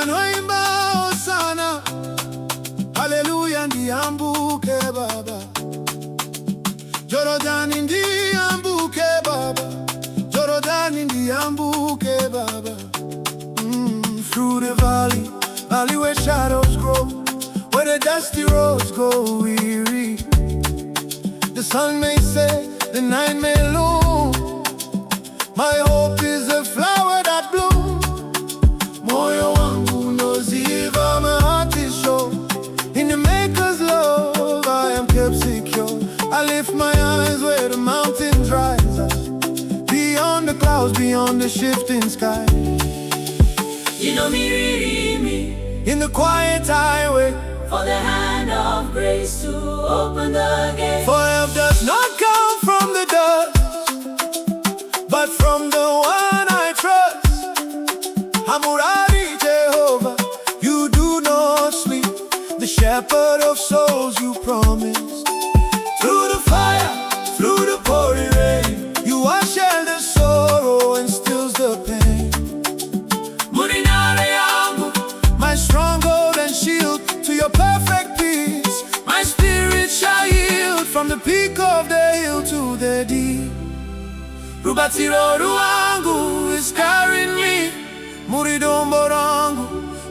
Vijana sana, haleluya ndiambuke baba. Jorodani ndiambuke baba, Jorodani ndiambuke baba. Through the valley where shadows grow, where the dusty roads go weary. The sun may set, the night may loom. My hope is a flower that blooms. Moyo wangu noziva, my heart is sure. In the Maker's love I am kept secure. I lift my eyes where the mountains rise up, beyond the clouds, beyond the shifting sky. You know me, really me. In the quiet highway, for the hand of grace to open the gate. For help does not come from the dust, but from the one I trust. Hamurari Jehovah, you do not sleep, the shepherd of souls you promised. Through the fire, through the pouring rain, you wash out the sorrow and stills the pain. Murinare yangu, my stronghold and shield, to your perfect peace my spirit shall yield. From the peak of the hill to the deep, Rubatiro Rangu is carrying me. Dombo Rangu,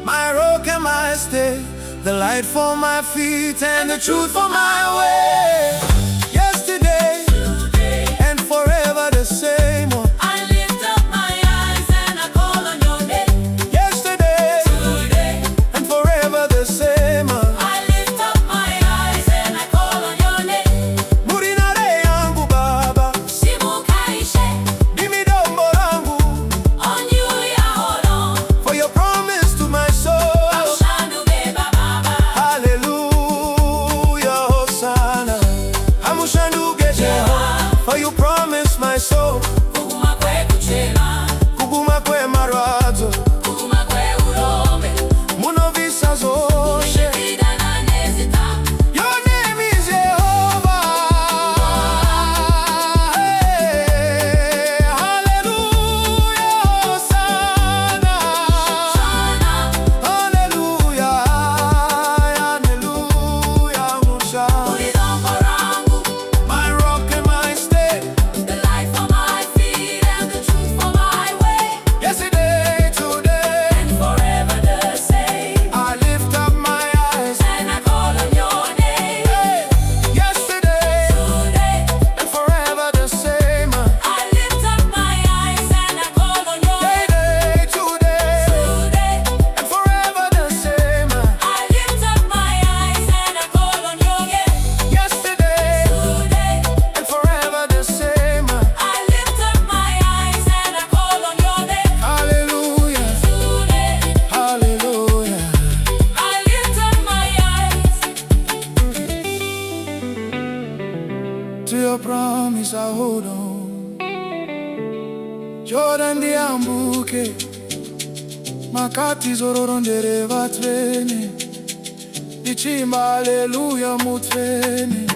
my rock and my stay, the light for my feet and the truth for my way. Yesterday, today, and forever the same one. I lift up my eyes and I call on your name. Yesterday, Today, and forever the same one. I lift up my eyes and I call on your name. Murinare yangu baba, TeeMukazi-Vibes, Bimi Dombo Rangu, on you ya hold on. for your promise to my soul. Amushanduge baba, Hallelujah, Hosanna. Amushanduge Jehovah, for you promise my soul. kuguma kwe kuchema, Kuguma kwe marwadzo, kuguma kwe urombe, munovisa zoshe. shida na nezita. Your name is Jehovah. Hey, hallelujah, Hosanna. Shona, Hallelujah, hallelujah, Musha. Dombo Rangu, My rock and my stay, the light for my feet and the truth for my way. yesterday, today, And forever the same. I lift up my eyes. And I call on your name. Hey, yesterday, Today, and forever the same. I lift up my eyes and I call on your name. Day, today, Today, and forever the same. I lift up my eyes and I call on your name. Yesterday, Today, and forever the same. I lift up my eyes and I call on your name. Hallelujah, Today, hallelujah. I lift up my eyes. To your promise I hold on. Jordan ndiambuke, makati zororondere vatrene, ndichimba haleluya mutrene.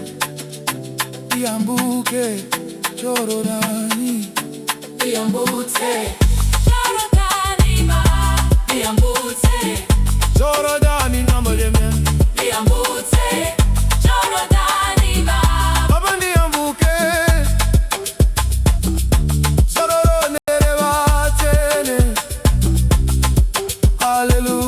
Ndiambuke Jorodani, Ndiambutse, Jorodani ma, ndiambutse, Jorodani namoleme. ndiambutse, Jorodani ma. Baba ndiambuke, zororondere vatrene. Hallelujah.